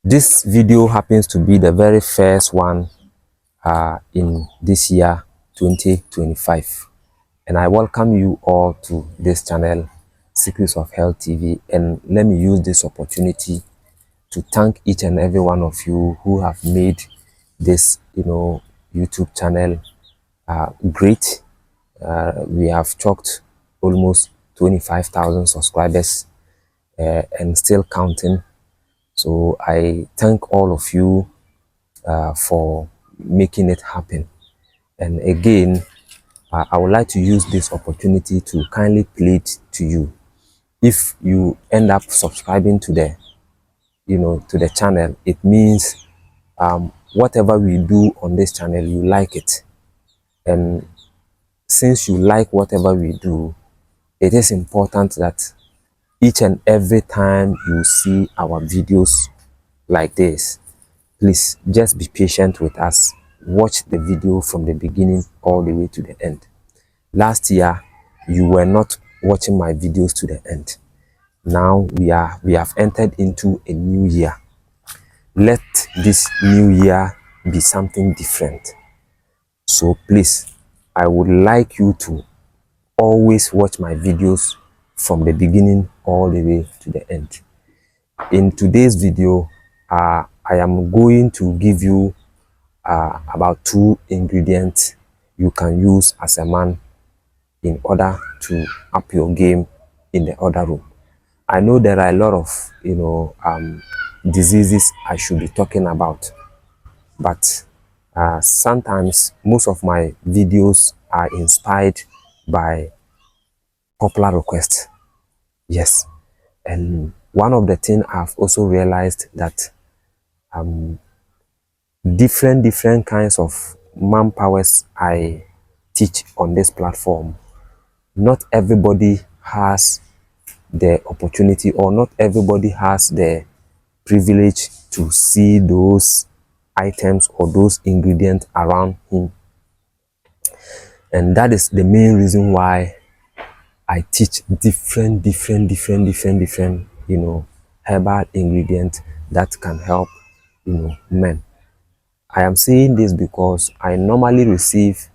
This video happens to be the very first one in this year 2025, and I welcome you all to this channel, Secrets of Health TV. And let me use this opportunity to thank each and every one of you who have made this YouTube channel great. We have clocked almost 25,000 subscribers and still counting. So I thank all of you for making it happen. And again, I would like to use this opportunity to kindly plead to you. If you end up subscribing to the channel, it means whatever we do on this channel, you like it. And since you like whatever we do, it is important that each and every time you see our videos like this, please just be patient with us. Watch the video from the beginning all the way to the end. Last year, you were not watching my videos to the end. Now we have entered into a new year. Let this new year be something different. So please, I would like you to always watch my videos from the beginning all the way to the end. In today's video, I am going to give you about 2 ingredients you can use as a man in order to up your game in the other room. I know there are a lot of diseases I should be talking about, but sometimes most of my videos are inspired by popular requests. Yes, and one of the things I've also realized that different kinds of manpowers I teach on this platform, not everybody has the opportunity, or not everybody has the privilege to see those items or those ingredients around him. And that is the main reason why I teach different herbal ingredients that can help men. I am saying this because I normally receive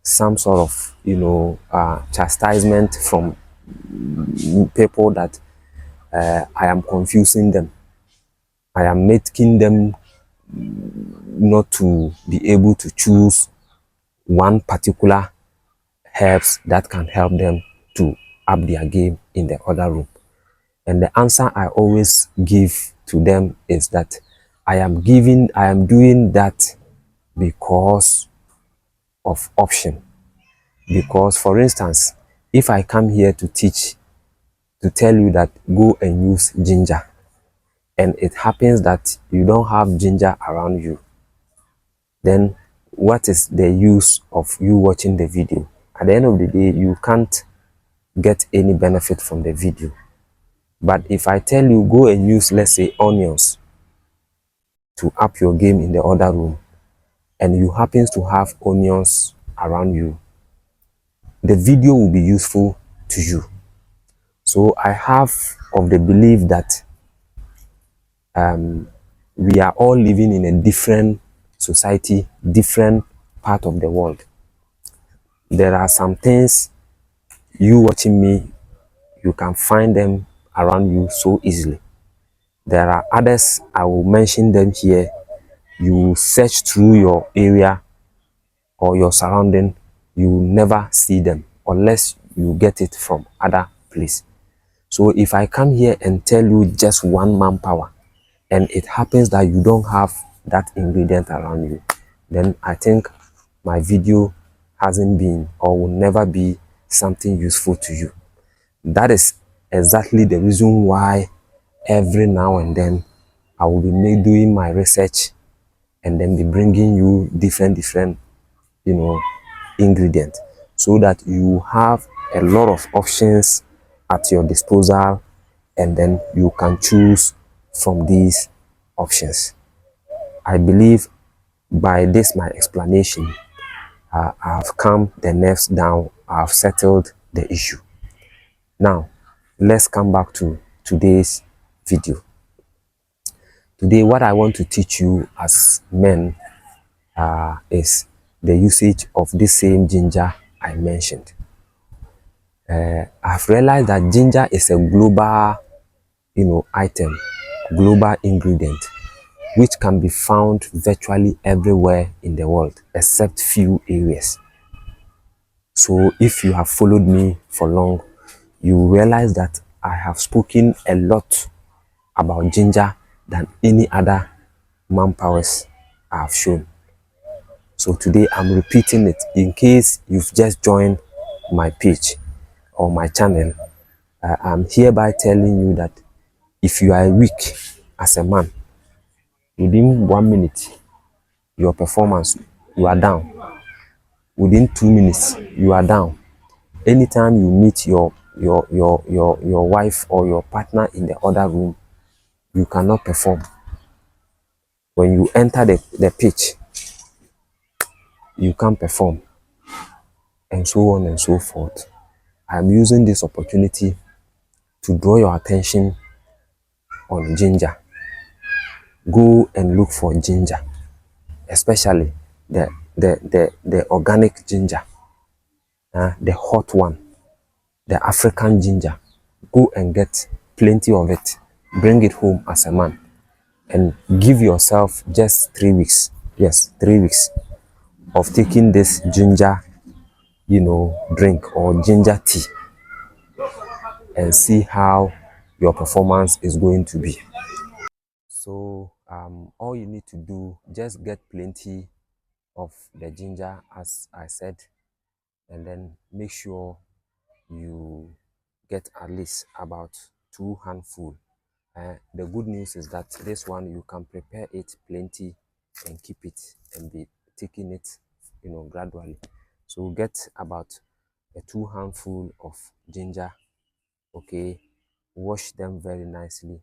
some sort of chastisement from people that I am confusing them. I am making them not to be able to choose one particular herbs that can help them to up their game in the other room. And the answer I always give to them is that I am doing that because of option. Because, for instance, if I come here to teach, to tell you that go and use ginger, and it happens that you don't have ginger around you, then what is the use of you watching the video? At the end of the day, you can't get any benefit from the video. But if I tell you go and use, let's say, onions to up your game in the other room, and you happen to have onions around you, the video will be useful to you. So I have of the belief that we are all living in a different society, different part of the world. There are some things you watching me, you can find them around you so easily. There are others, I will mention them here. You search through your area or your surrounding, you will never see them unless you get it from other place. So if I come here and tell you just one manpower, and it happens that you don't have that ingredient around you, then I think my video hasn't been or will never be something useful to you. That is exactly the reason why every now and then I will be doing my research and then be bringing you different ingredients, so that you have a lot of options at your disposal, and then you can choose from these options. I believe by this my explanation, I've calmed the nerves down, I've settled the issue. Now let's come back to today's video. Today, what I want to teach you as men is the usage of this same ginger I mentioned. I've realized that ginger is a global, item, global ingredient, which can be found virtually everywhere in the world, except few areas. So if you have followed me for long, you realize that I have spoken a lot about ginger than any other manpowers I have shown. So today I'm repeating it in case you've just joined my page or my channel. I'm hereby telling you that if you are weak as a man, within 1 minute, your performance, you are down. Within 2 minutes, you are down. Anytime you meet your wife or your partner in the other room, you cannot perform. When you enter the pitch, you can't perform, and so on and so forth. I'm using this opportunity to draw your attention on ginger. Go and look for ginger, especially the organic ginger, the hot one, the African ginger. Go and get plenty of it. Bring it home as a man and give yourself just 3 weeks. Yes, 3 weeks of taking this ginger, drink or ginger tea, and see how your performance is going to be. So all you need to do, just get plenty of the ginger as I said, and then make sure you get at least about 2 handful. The good news is that this one you can prepare it plenty and keep it and be taking it gradually. So get about a 2 handful of ginger. Okay, wash them very nicely.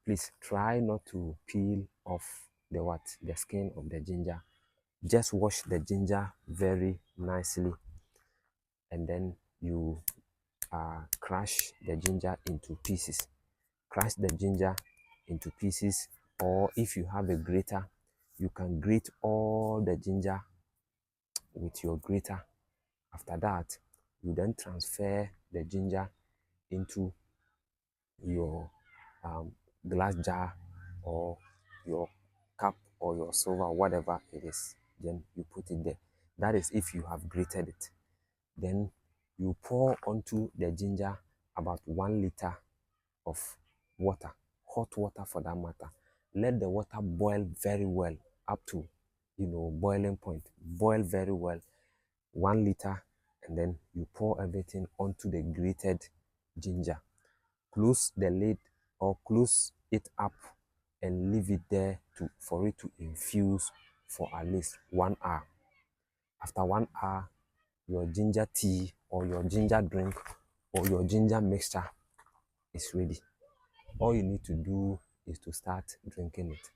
Please try not to peel off the skin of the ginger. Just wash the ginger very nicely, and then you crush the ginger into pieces. Crush the ginger into pieces, or if you have a grater, you can grate all the ginger with your grater. After that, you then transfer the ginger into your glass jar or your cup or your silver, whatever it is. Then you put it there. That is if you have grated it. Then you pour onto the ginger about 1 liter of water, hot water for that matter. Let the water boil very well up to boiling point. Boil very well, 1 liter, and then you pour everything onto the grated ginger. Close the lid or close it up and leave it there for it to infuse for at least 1 hour. After 1 hour, your ginger tea or your ginger drink or your ginger mixture is ready. All you need to do is to start drinking it.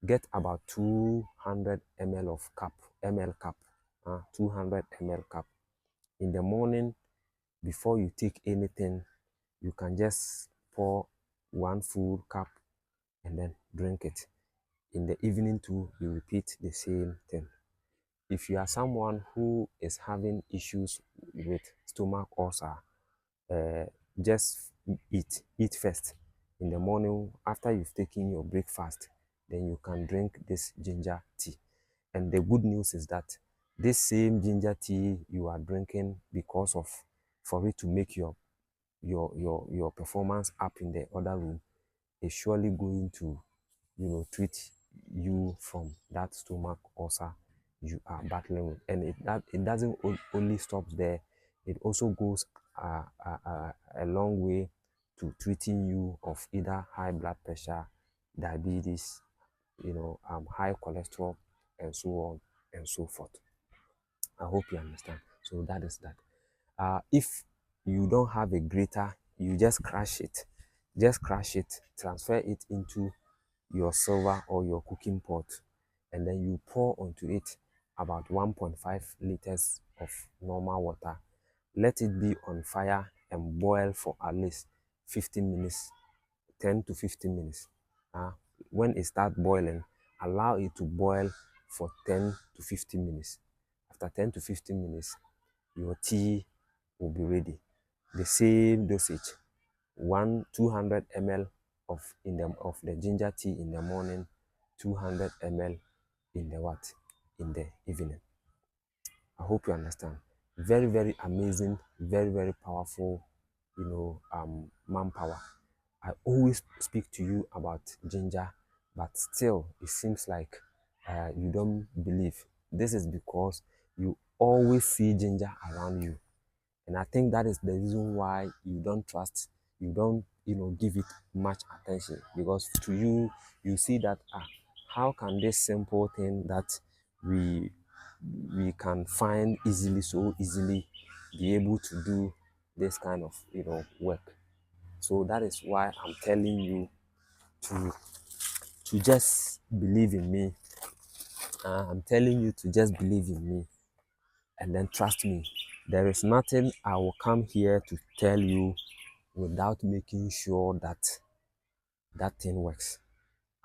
Get about 200 ml of cup, 200 ml cup. In the morning, before you take anything, you can just pour 1 full cup and then drink it. In the evening too, you repeat the same thing. If you are someone who is having issues with stomach ulcer, just eat first in the morning. After you've taken your breakfast, then you can drink this ginger tea. And the good news is that this same ginger tea you are drinking, because of for it to make your performance up in the other room, is surely going to treat you from that stomach ulcer you are battling with. And it doesn't only stop there, it also goes a long way to treating you of either high blood pressure, diabetes, high cholesterol, and so on and so forth. I hope you understand. So that is that. If you don't have a grater, you just crush it. Just crush it, transfer it into your silver or your cooking pot, and then you pour onto it about 1.5 liters of normal water. Let it be on fire and boil for at least 15 minutes, 10 to 15 minutes. when it starts boiling, allow it to boil for 10 to 15 minutes. After 10 to 15 minutes, your tea will be ready. The same dosage, 200 ml of the ginger tea in the morning, 200 ml in the what? In the evening. I hope you understand. Very, very amazing, very, very powerful, manpower. I always speak to you about ginger, but still it seems like you don't believe. This is because you always see ginger around you. And I think that is the reason why you don't trust, you don't, give it much attention, because to you, you see that, how can this simple thing that we we can find easily, so easily, be able to do this kind of, work. So that is why I'm telling you to just believe in me. I'm telling you to just believe in me, and then trust me. There is nothing I will come here to tell you without making sure that that thing works.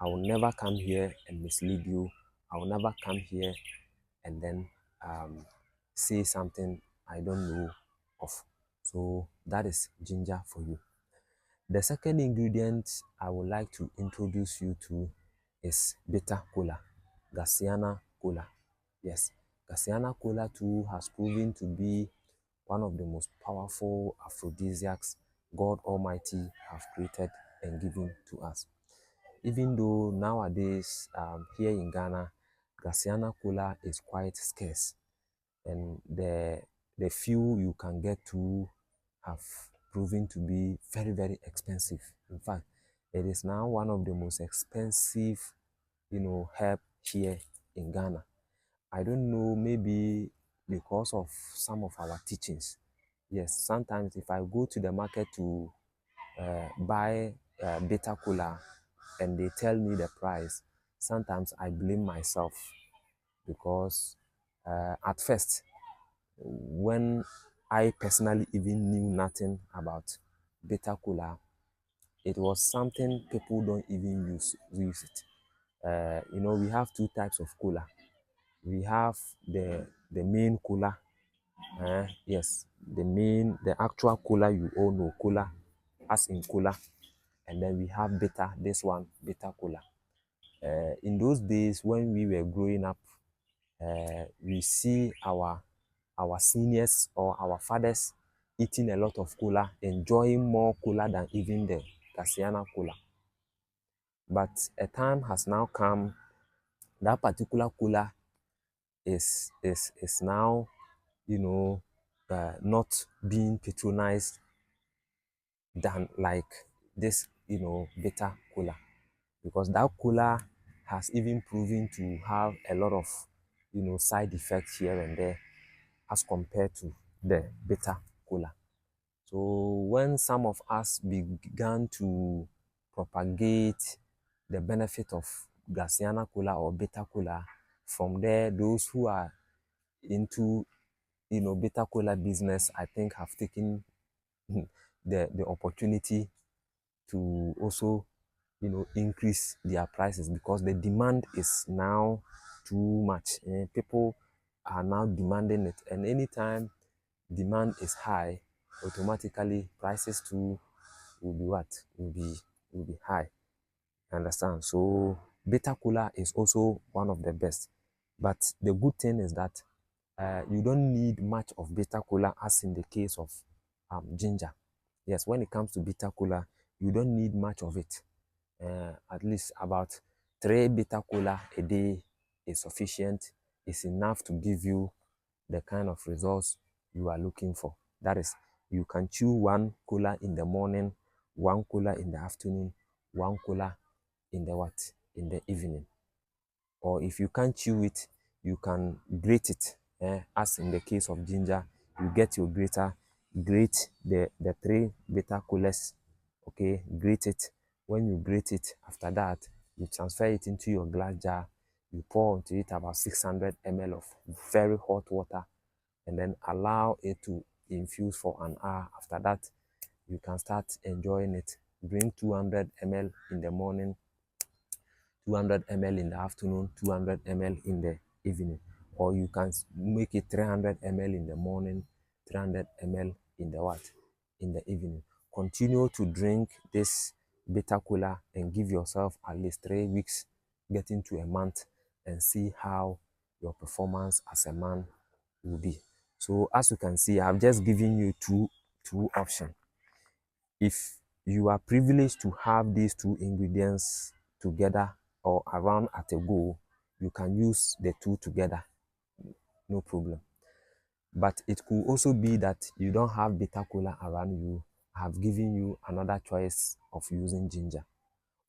I will never come here and mislead you. I will never come here and then say something I don't know of. So that is ginger for you. The second ingredient I would like to introduce you to is bitter kola, Gasiana kola. Yes, Gasiana kola too has proven to be one of the most powerful aphrodisiacs God Almighty have created and given to us. Even though nowadays here in Ghana, Gasiana kola is quite scarce, and the few you can get to have proven to be very, very expensive. In fact, it is now one of the most expensive, herb here in Ghana. I don't know, maybe because of some of our teachings. Yes, sometimes if I go to the market to buy bitter kola and they tell me the price, sometimes I blame myself, because at first, when I personally even knew nothing about bitter kola, it was something people don't even use it. We have two types of kola. We have the main kola. Yes, the actual kola you all know, kola, as in kola. And then we have bitter, this one, bitter kola. In those days when we were growing up, we see our seniors or our fathers eating a lot of kola, enjoying more kola than even the Gasiana kola. But a time has now come, that particular kola is now, not being patronized than like this, bitter kola, because that kola has even proven to have a lot of, side effects here and there as compared to the bitter kola. So when some of us began to propagate the benefit of Gasiana kola or bitter kola, from there, those who are into, bitter kola business, I think have taken the opportunity to also, increase their prices, because the demand is now too much. People are now demanding it, and anytime demand is high, automatically prices too will be what? Will be high. Understand? So bitter kola is also one of the best. But the good thing is that you don't need much of bitter kola, as in the case of ginger. Yes, when it comes to bitter kola, you don't need much of it. At least about 3 bitter kola a day is sufficient. It's enough to give you the kind of results you are looking for. That is, you can chew 1 kola in the morning, 1 kola in the afternoon, 1 kola in the what? In the evening. Or if you can't chew it, you can grate it. As in the case of ginger, you get your grater, grate the 3 bitter colas. Okay, grate it. When you grate it, after that, you transfer it into your glass jar. You pour into it about 600 ml of very hot water, and then allow it to infuse for an hour. After that, you can start enjoying it. Drink 200 ml in the morning, 200 ml in the afternoon, 200 ml in the evening, or you can make it 300 ml in the morning, 300 ml in the what? In the evening. Continue to drink this bitter kola and give yourself at least 3 weeks, getting to a month, and see how your performance as a man will be. So as you can see, I've just given you two options. If you are privileged to have these two ingredients together or around at a go, you can use the two together, no problem. But it could also be that you don't have bitter kola around you. I have given you another choice of using ginger.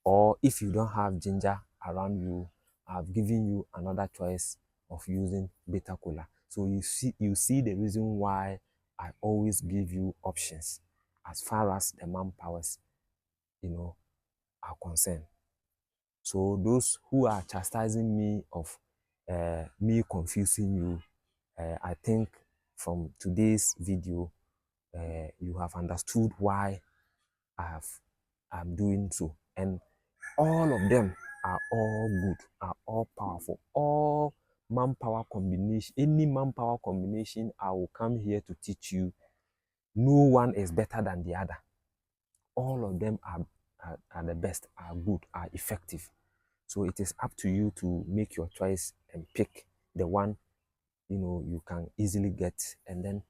Or if you don't have ginger around you, I've given you another choice of using bitter kola. So you see the reason why I always give you options as far as the manpowers, are concerned. So those who are chastising me of me confusing you, I think from today's video, you have understood why I'm doing so. And all of them are all good, are all powerful. All manpower combination, any manpower combination I will come here to teach you, no one is better than the other. All of them are the best, are good, are effective. So it is up to you to make your choice and pick the one you can easily get and then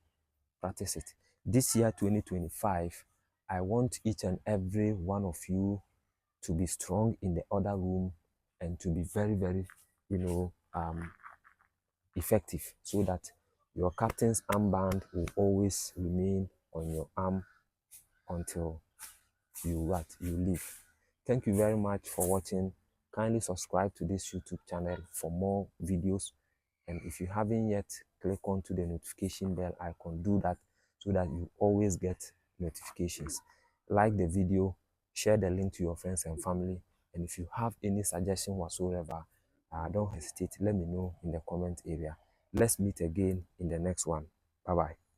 practice it. This year 2025, I want each and every one of you to be strong in the other room and to be very, very, effective, so that your captain's armband will always remain on your arm until you leave. Thank you very much for watching. Kindly subscribe to this YouTube channel for more videos. And if you haven't yet, click on to the notification bell icon. Do that so that you always get notifications. Like the video, share the link to your friends and family. And if you have any suggestion whatsoever, don't hesitate. Let me know in the comment area. Let's meet again in the next one. Bye-bye.